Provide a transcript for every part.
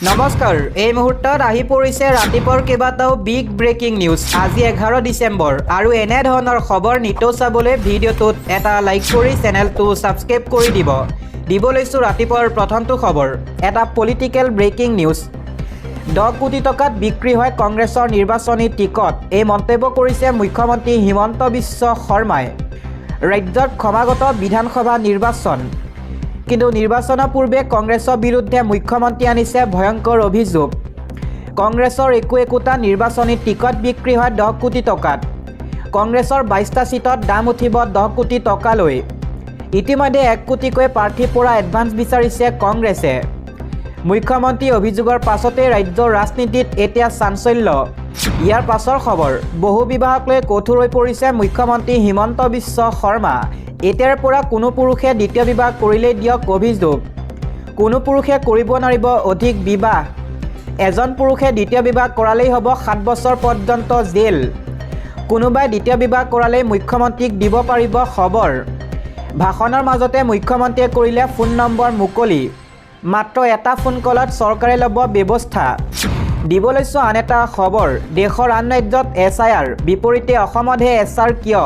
নমস্কাৰ এই মুহূৰ্তত আহি পৰিছে ৰাতিপুৱাৰ কেইবাটাও বিগ ব্ৰেকিং নিউজ। আজি 11 ডিচেম্বৰ আৰু এনে ধৰণৰ খবৰ নিতৌ চাবলৈ ভিডিঅ'টোত এটা লাইক কৰি চেনেলটো সাবস্ক্ৰাইব কৰি দিব লৈছো ৰাতিপুৱাৰ প্ৰথমটো খবৰ। এটা পলিটিকেল ব্ৰেকিং নিউজ। 10 কোটি টকাত বিক্ৰী হয় কংগ্ৰেছৰ নিৰ্বাচনী টিকট। এই মন্তব্য কৰিছে মুখ্যমন্ত্ৰী হিমন্ত বিশ্ব শৰ্মাই। ৰাজ্যত ক্ৰমাগত বিধানসভা নিৰ্বাচন, কিন্তু নিৰ্বাচনৰ পূৰ্বে কংগ্ৰেছৰ বিৰুদ্ধে মুখ্যমন্ত্ৰী আনিছে ভয়ংকৰ অভিযোগ। কংগ্ৰেছৰ একোটা নিৰ্বাচনী টিকট বিক্ৰী হয় 10 কোটি টকাত। কংগ্ৰেছৰ 22টা সিটত দাম উঠিব 10 কোটি টকালৈ। ইতিমধ্যে 1 কোটিকৈ প্ৰাৰ্থীৰ পৰা এডভান্স বিচাৰিছে কংগ্ৰেছে। মুখ্যমন্ত্ৰী অভিযোগৰ পাছতে ৰাজ্যৰ ৰাজনীতিত এতিয়া চাঞ্চল্য। ইয়াৰ পাছৰ খবৰ, বহু বিবাহক লৈ কঠোৰ হৈ পৰিছে মুখ্যমন্ত্ৰী হিমন্ত বিশ্ব শৰ্মা। এতিয়াৰ পৰা কোনো পুৰুষে দ্বিতীয় বিবাহ কৰিলেই দিয়ক অভিযোগ। কোনো পুৰুষে কৰিব নোৱাৰিব অধিক বিবাহ। এজন পুৰুষে দ্বিতীয় বিবাহ কৰালেই হ'ব 7 বছৰ পৰ্যন্ত জেল। কোনোবাই দ্বিতীয় বিবাহ কৰালেই মুখ্যমন্ত্ৰীক দিব পাৰিব খবৰ। ভাষণৰ মাজতে মুখ্যমন্ত্ৰীয়ে কৰিলে ফোন নম্বৰ মুকলি। মাত্ৰ এটা ফোন কলত চৰকাৰে ল'ব ব্যৱস্থা। দিব লৈছো আন এটা খবৰ। দেশৰ আন ৰাজ্যত SIR, বিপৰীতে অসমতহে SR কিয়?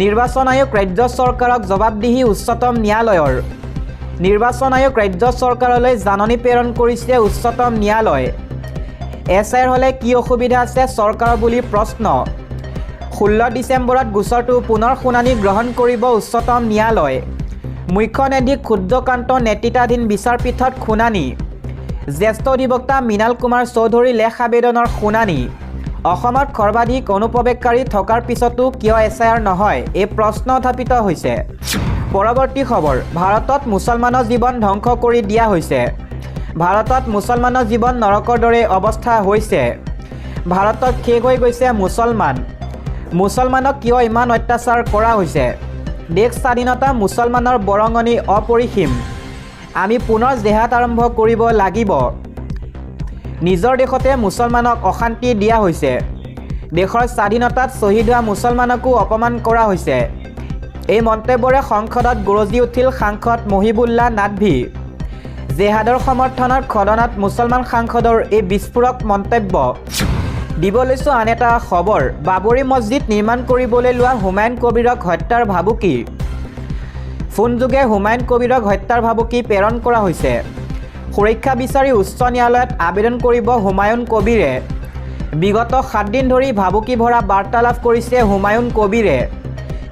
নিৰ্বাচন আয়োগ ৰাজ্য চৰকাৰক জবাবদিহি উচ্চতম ন্যায়ালয়ৰ। নিৰ্বাচন আয়োগ ৰাজ্য চৰকাৰলৈ জাননী প্ৰেৰণ কৰিছে উচ্চতম ন্যায়ালয়। SIR হ'লে কি অসুবিধা আছে চৰকাৰৰ বুলি প্ৰশ্ন। 16 ডিচেম্বৰত গোচৰটো পুনৰ শুনানি গ্ৰহণ কৰিব উচ্চতম ন্যায়ালয়। মুখ্য ন্যায়াধীশ ক্ষুদ্ৰকান্ত নেতৃত্বাধীন বিচাৰপীঠত শুনানি। জ্যেষ্ঠ অধিবক্তা মৃণাল কুমাৰ চৌধুৰীৰ লেখ আবেদনৰ শুনানি। অসমত সৰ্বাধিক অনুপ্ৰৱেশকাৰী থকাৰ পিছতো কিয় SIR নহয়, এই প্ৰশ্ন উত্থাপিত হৈছে। পৰৱৰ্তী খবৰ, ভাৰতত মুছলমানৰ জীৱন ধ্বংস কৰি দিয়া হৈছে। ভাৰতত মুছলমানৰ জীৱন নৰকৰ দৰে অৱস্থা হৈছে। ভাৰতত শেষ হৈ গৈছে মুছলমান। মুছলমানক কিয় ইমান অত্যাচাৰ কৰা হৈছে? দেশ স্বাধীনতা মুছলমানৰ বৰঙণি অপৰিসীম। আমি পুনৰ জেহাদ আৰম্ভ কৰিব লাগিব। নিজৰ দেশতে মুছলমানক অশান্তি দিয়া হৈছে। দেশৰ স্বাধীনতাত শ্বহীদ হোৱা মুছলমানকো অপমান কৰা হৈছে। এই মন্তব্যৰে সংসদত গৰজি উঠিল সাংসদ মহিবুল্লাহ নাদভি। জেহাদৰ সমৰ্থনত সদনত মুছলমান সাংসদৰ এই বিস্ফোৰক মন্তব্য। দিব লৈছো আন এটা খবৰ। বাবৰি মছজিদ নিৰ্মাণ কৰিবলৈ লোৱা হুমায়ুন কবিৰক হত্যাৰ ভাবুকি। ফোনযোগে হুমায়ুন কবিৰক হত্যাৰ ভাবুকি প্ৰেৰণ কৰা হৈছে। সুৰক্ষা বিচাৰি উচ্চ ন্যায়ালয়ত আবেদন কৰিব হুমায়ুন কবিৰে। বিগত 7 দিন ধৰি ভাবুকি ভৰা বাৰ্তালাপ কৰিছে হুমায়ুন কবিৰে।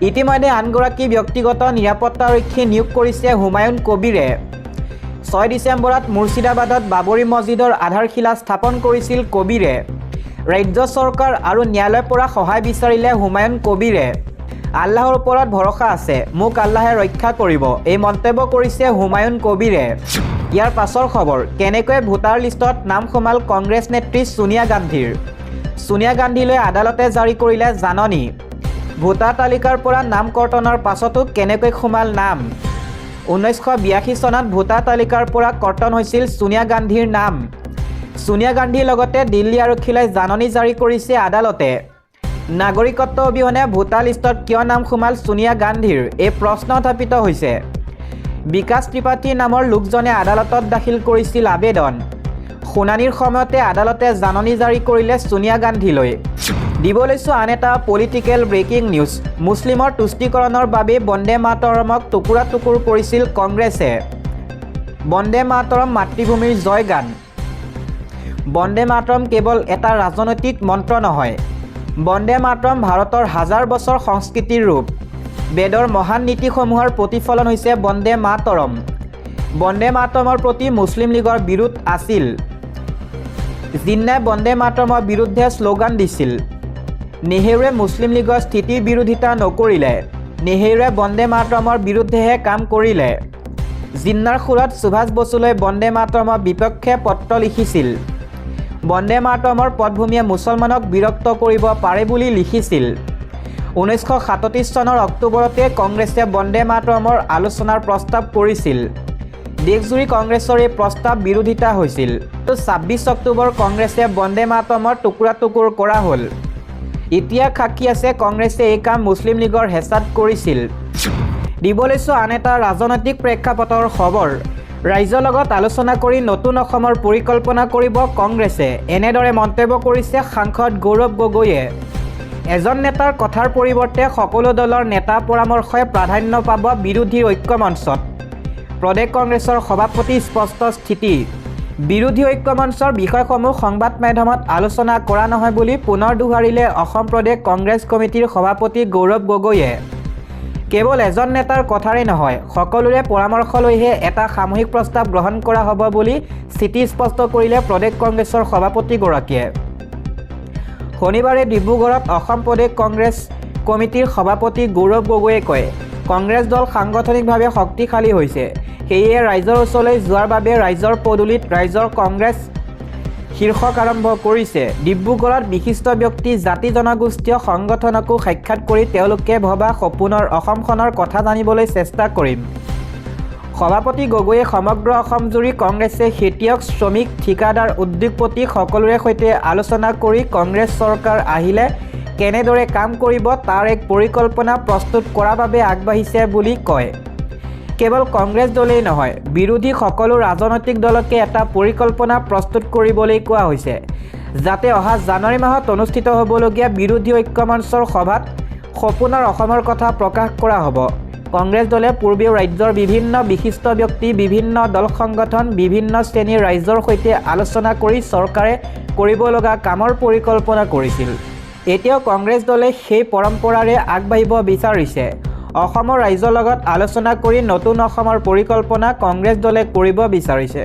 ইতিমধ্যে আনগৰাকী ব্যক্তিগত নিৰাপত্তাৰক্ষী নিয়োগ কৰিছে হুমায়ুন কবিৰে। 6 ডিচেম্বৰত মুৰ্ছিদাবাদত বাবৰি মছজিদৰ আধাৰশিলা স্থাপন কৰিছিল কবিৰে। ৰাজ্য চৰকাৰ আৰু ন্যায়ালয়ৰ পৰা সহায় বিচাৰিলে হুমায়ুন কবিৰে। আল্লাহৰ ওপৰত ভৰসা আছে, মোক আল্লাহে ৰক্ষা কৰিব, এই মন্তব্য কৰিছে হুমায়ুন কবিৰে। ইয়াৰ পাছৰ খবৰ, কেনেকৈ ভোটাৰ লিষ্টত নাম সোমাল কংগ্ৰেছ নেত্ৰী ছোনিয়া গান্ধীৰ। ছোনিয়া গান্ধীলৈ আদালতে জাৰি কৰিলে জাননী। ভোটাৰ তালিকাৰ পৰা নাম কৰ্তনৰ পাছতো কেনেকৈ সোমাল নাম। 1982 চনত ভোটাৰ তালিকাৰ পৰা কৰ্তন হৈছিল ছোনিয়া গান্ধীৰ নাম। ছোনিয়া গান্ধীৰ লগতে দিল্লী আৰক্ষীলৈ জাননী জাৰি কৰিছে আদালতে। নাগৰিকত্ব অবিহনে ভোটাৰ লিষ্টত কিয় নাম সোমাল ছোনিয়া গান্ধীৰ, এই প্ৰশ্ন উত্থাপিত হৈছে। বিকাশ ত্ৰিপাঠী নামৰ লোকজনে আদালতত দাখিল কৰিছিল আবেদন। শুনানিৰ সময়তে আদালতে জাননী জাৰি কৰিলে ছোনিয়া গান্ধীলৈ। দিব লৈছো আন এটা পলিটিকেল ব্ৰেকিং নিউজ। মুছলিমৰ তুষ্টিকৰণৰ বাবে বন্দে মাতৰমক টুকুৰা টুকুৰ কৰিছিল কংগ্ৰেছে। বন্দে মাতৰম মাতৃভূমিৰ জয়গান। বন্দে মাতৰম কেৱল এটা ৰাজনৈতিক মন্ত্ৰ নহয়, বন্দে মাতৰম ভাৰতৰ হাজাৰ বছৰ সংস্কৃতিৰ ৰূপ। বেদৰ মহান নীতিসমূহৰ প্ৰতিফলন হৈছে বন্দে মাতৰম। বন্দে মাতৰমৰ প্ৰতি মুছলিম লীগৰ বিৰোধ আছিল। জিন্নাই বন্দে মাতৰমৰ বিৰুদ্ধে শ্লোগান দিছিল। নেহেৰুৱে মুছলিম লীগৰ স্থিতিৰ বিৰোধিতা নকৰিলে। নেহেৰুৱে বন্দে মাতৰমৰ বিৰুদ্ধেহে কাম কৰিলে। জিন্নাৰ সুৰত সুভাষ বসুলৈ বন্দে মাতৰমৰ বিপক্ষে পত্ৰ লিখিছিল। বন্দে মাতৰমৰ পটভূমিয়ে মুছলমানক বিৰক্ত কৰিব পাৰে বুলি লিখিছিল। 1937 চনৰ অক্টোবৰতে কংগ্ৰেছে বন্দে মাতৰমৰ আলোচনাৰ প্ৰস্তাৱ কৰিছিল। দেশজুৰি কংগ্ৰেছৰ এই প্ৰস্তাৱ বিৰোধিতা হৈছিল। 26 অক্টোবৰ কংগ্ৰেছে বন্দে মাতৰমৰ টুকুৰা টুকুৰ কৰা হ'ল। এতিয়া সাক্ষী আছে কংগ্ৰেছে এই কাম মুছলিম লীগৰ হেঁচাত কৰিছিল। দিব লৈছো আন এটা ৰাজনৈতিক প্ৰেক্ষাপটৰ খবৰ। ৰাইজৰ লগত আলোচনা কৰি নতুন অসমৰ পৰিকল্পনা কৰিব কংগ্ৰেছে, এনেদৰে মন্তব্য কৰিছে সাংসদ গৌৰৱ গগৈয়ে। এজন নেতাৰ কথাৰ পৰিৱৰ্তে সকলো দলৰ নেতা পৰামৰ্শই প্ৰাধান্য পাব বিৰোধী ঐক্য মঞ্চত। প্ৰদেশ কংগ্ৰেছৰ সভাপতিৰ স্পষ্ট স্থিতি। বিৰোধী ঐক্য মঞ্চৰ বিষয়সমূহ সংবাদ মাধ্যমত আলোচনা কৰা নহয় বুলি পুনৰ দোহাৰিলে অসম প্ৰদেশ কংগ্ৰেছ কমিটিৰ সভাপতি গৌৰৱ গগৈয়ে। কেৱল এজন নেতাৰ কথাৰেই নহয়, সকলোৰে পৰামৰ্শ লৈহে এটা সামূহিক প্ৰস্তাৱ গ্ৰহণ কৰা হ'ব বুলি স্থিতি স্পষ্ট কৰিলে প্ৰদেশ কংগ্ৰেছৰ সভাপতিগৰাকীয়ে। শনিবাৰে ডিব্ৰুগড়ত অসম প্ৰদেশ কংগ্ৰেছ কমিটিৰ সভাপতি গৌৰৱ গগৈয়ে কয়, কংগ্ৰেছ দল সাংগঠনিকভাৱে শক্তিশালী হৈছে, সেয়ে ৰাইজৰ ওচৰলৈ যোৱাৰ বাবে ৰাইজৰ পদূলিত ৰাইজৰ কংগ্ৰেছ শীৰ্ষক আৰম্ভ কৰিছে। ডিব্ৰুগড়ত বিশিষ্ট ব্যক্তি, জাতি জনগোষ্ঠীয় সংগঠনকো সাক্ষাৎ কৰি তেওঁলোকে ভবা সপোনৰ অসমখনৰ কথা জানিবলৈ চেষ্টা কৰিম। সভাপতি গগৈয়ে সমগ্ৰ অসমজুৰি কংগ্ৰেছে খেতিয়ক, শ্ৰমিক, ঠিকাদাৰ, উদ্যোগপতি সকলোৰে সৈতে আলোচনা কৰি কংগ্ৰেছ চৰকাৰ আহিলে কেনেদৰে কাম কৰিব তাৰ এক পৰিকল্পনা প্ৰস্তুত কৰাৰ বাবে আগবাঢ়িছে বুলি কয়। কেৱল কংগ্ৰেছ দলেই নহয়, বিৰোধী সকলো ৰাজনৈতিক দলকে এটা পৰিকল্পনা প্ৰস্তুত কৰিবলৈ কোৱা হৈছে, যাতে অহা জানুৱাৰী মাহত অনুষ্ঠিত হ'বলগীয়া বিৰোধী ঐক্য মঞ্চৰ সভাত সপোনৰ অসমৰ কথা প্ৰকাশ কৰা হ'ব। কংগ্ৰেছ দলে পূৰ্বেও ৰাজ্যৰ বিভিন্ন বিশিষ্ট ব্যক্তি, বিভিন্ন দল সংগঠন, বিভিন্ন শ্ৰেণীৰ ৰাইজৰ সৈতে আলোচনা কৰি চৰকাৰে কৰিব লগা কামৰ পৰিকল্পনা কৰিছিল। এতিয়াও কংগ্ৰেছ দলে সেই পৰম্পৰাৰে আগবাঢ়িব বিচাৰিছে। অসমৰ ৰাইজৰ লগত আলোচনা কৰি নতুন অসমৰ পৰিকল্পনা কংগ্ৰেছ দলে কৰিব বিচাৰিছে।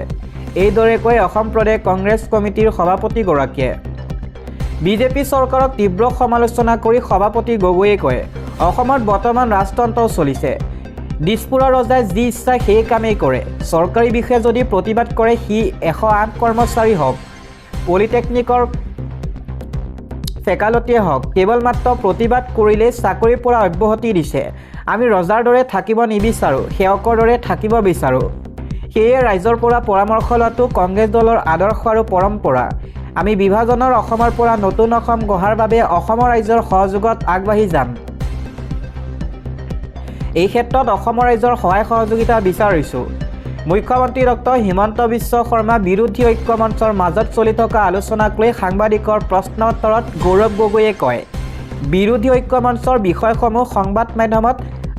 এইদৰে কৈ অসম প্ৰদেশ কংগ্ৰেছ কমিটিৰ সভাপতিগৰাকীয়ে। বিজেপি চৰকাৰক তীব্ৰ সমালোচনা কৰি সভাপতি গগৈয়ে কয়, অসমত বৰ্তমান ৰাজতন্ত্ৰ চলিছে। দিছপুৰৰ ৰজাই যি ইচ্ছা সেই কামেই কৰে। চৰকাৰী বিষয়ে যদি প্ৰতিবাদ কৰে সি 108 কৰ্মচাৰী হওক, পলিটেকনিকৰ ফেকালটিয়ে হওক, কেৱল মাত্ৰ প্ৰতিবাদ কৰিলেই চাকৰিৰ পৰা অব্যাহতি দিছে। আমি ৰজাৰ দৰে থাকিব নিবিচাৰোঁ, সেৱকৰ দৰে থাকিব বিচাৰোঁ। সেয়ে ৰাইজৰ পৰা পৰামৰ্শ লোৱাটো কংগ্ৰেছ দলৰ আদৰ্শ আৰু পৰম্পৰা। আমি বিভাজনৰ অসমৰ পৰা নতুন অসম গঢ়াৰ বাবে অসমৰ ৰাইজৰ সহযোগত আগবাঢ়ি যাম। এই ক্ষেত্ৰত অসমৰ ৰাইজৰ সহায় সহযোগিতা বিচাৰিছোঁ। মুখ্যমন্ত্ৰী ডক্টৰ হিমন্ত বিশ্ব শৰ্মা বিৰোধী ঐক্য মঞ্চৰ মাজত চলি থকা আলোচনাক লৈ সাংবাদিকৰ প্ৰশ্নোত্তৰত গৌৰৱ গগৈয়ে কয়, বিৰোধী ঐক্য মঞ্চৰ বিষয়সমূহ সংবাদ মাধ্যমত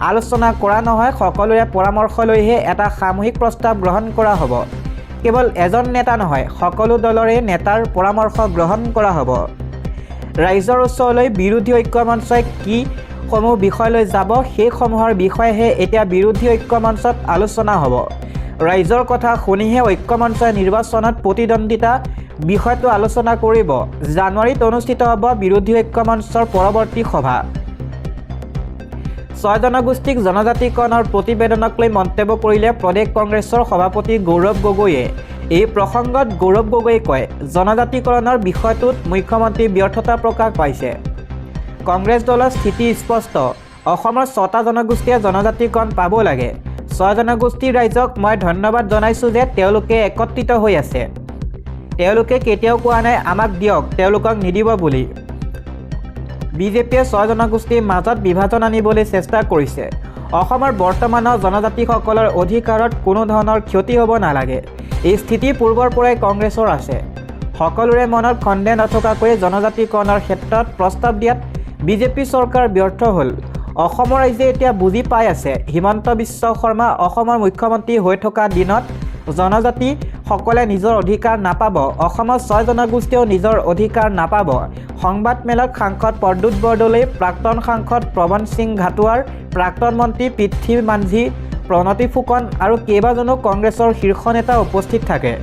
আলোচনা কৰা নহয়, সকলোৰে পৰামৰ্শ লৈহে এটা সামূহিক প্ৰস্তাৱ গ্ৰহণ কৰা হ'ব। কেৱল এজন নেতা নহয়, সকলো দলৰে নেতাৰ পৰামৰ্শ গ্ৰহণ কৰা হ'ব। ৰাইজৰ ওচৰলৈ বিৰোধী ঐক্য মঞ্চই কি সমূহ বিষয় লৈ যাব, সেইসমূহৰ বিষয়েহে এতিয়া বিৰোধী ঐক্য মঞ্চত আলোচনা হ'ব। ৰাইজৰ কথা শুনিহে ঐক্য মঞ্চই নিৰ্বাচনত প্ৰতিদ্বন্দ্বিতা বিষয়টো আলোচনা কৰিব। জানুৱাৰীত অনুষ্ঠিত হ'ব বিৰোধী ঐক্য মঞ্চৰ পৰৱৰ্তী সভা। 6 জনগোষ্ঠীক জনজাতিকৰণৰ প্ৰতিবেদনক লৈ মন্তব্য কৰিলে প্ৰদেশ কংগ্ৰেছৰ সভাপতি গৌৰৱ গগৈয়ে। এই প্ৰসংগত গৌৰৱ গগৈয়ে কয়, জনজাতিকৰণৰ বিষয়টোত মুখ্যমন্ত্ৰী ব্যৰ্থতা প্ৰকাশ পাইছে। কংগ্ৰেছ দলৰ স্থিতি স্পষ্ট, অসমৰ 6টা জনগোষ্ঠীয়ে জনজাতিকৰণ পাব লাগে। 6 জনগোষ্ঠীৰ ৰাইজক মই ধন্যবাদ জনাইছোঁ যে তেওঁলোকে একত্ৰিত হৈ আছে। তেওঁলোকে কেতিয়াও কোৱা নাই আমাক দিয়ক, তেওঁলোকক নিদিব বুলি। বিজেপিয়ে 6 জনগোষ্ঠীৰ মাজত বিভাজন আনিবলৈ চেষ্টা কৰিছে। অসমৰ বৰ্তমানৰ জনজাতিসকলৰ অধিকাৰত কোনো ধৰণৰ ক্ষতি হ'ব নালাগে। এই স্থিতি পূৰ্বৰ পৰাই কংগ্ৰেছৰ আছে। সকলোৰে মনত সন্দেহ নথকাকৈ জনজাতিকৰণৰ ক্ষেত্ৰত প্ৰস্তাৱ দিয়াত বিজেপি চৰকাৰ ব্যৰ্থ হ'ল। অসমৰ ৰাইজে এতিয়া বুজি পাই আছে, হিমন্ত বিশ্ব শৰ্মা অসমৰ মুখ্যমন্ত্ৰী হৈ থকা দিনত জনজাতিসকলে নিজৰ অধিকাৰ নাপাব, অসমৰ 6 জনগোষ্ঠীয়েও নিজৰ অধিকাৰ নাপাব। সংবাদ মেলত সাংসদ প্ৰদ্যুৎ বৰদলৈ, প্ৰাক্তন সাংসদ প্ৰবণ সিং ঘাটোৱাৰ, প্ৰাক্তন মন্ত্ৰী পৃথ্বী মাঝি, প্ৰণতি ফুকন আৰু কেইবাজনো কংগ্ৰেছৰ শীৰ্ষ নেতা উপস্থিত থাকে।